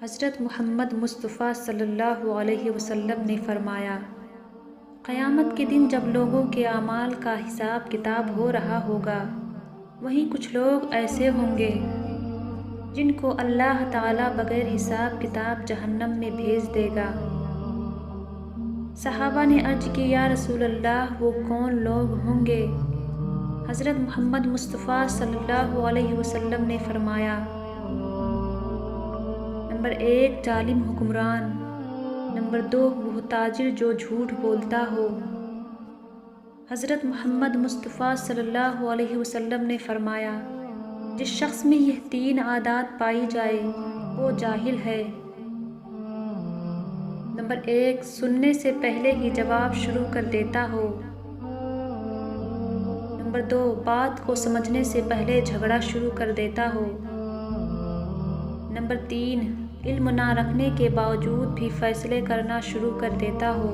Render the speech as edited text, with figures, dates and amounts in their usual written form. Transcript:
हज़रत मुहम्मद मुस्तफ़ा सल्लल्लाहु अलैहि वसल्लम ने फ़रमाया, क़यामत के दिन जब लोगों के आमाल का हिसाब किताब हो रहा होगा, वहीं कुछ लोग ऐसे होंगे जिनको अल्लाह ताला बग़ैर हिसाब किताब जहन्नम में भेज देगा। सहाबा ने अर्ज़ की, या रसूल अल्लाह, वो कौन लोग होंगे? हज़रत मुहम्मद मुस्तफ़ा सल्लल्लाहु अलैहि वसल्लम ने फ़रमाया, नंबर 1 जालिम हुक्मरान, नंबर 2 वो ताजिर जो झूठ बोलता हो। हज़रत मुहम्मद मुस्तफ़ा सल्लल्लाहु अलैहि वसल्लम ने फ़रमाया, जिस शख्स में यह 3 आदात पाई जाए वो जाहिल है। नंबर 1 सुनने से पहले ही जवाब शुरू कर देता हो। नंबर 2 बात को समझने से पहले झगड़ा शुरू कर देता हो। नंबर 3 इल्म ना रखने के बावजूद भी फ़ैसले करना शुरू कर देता हो।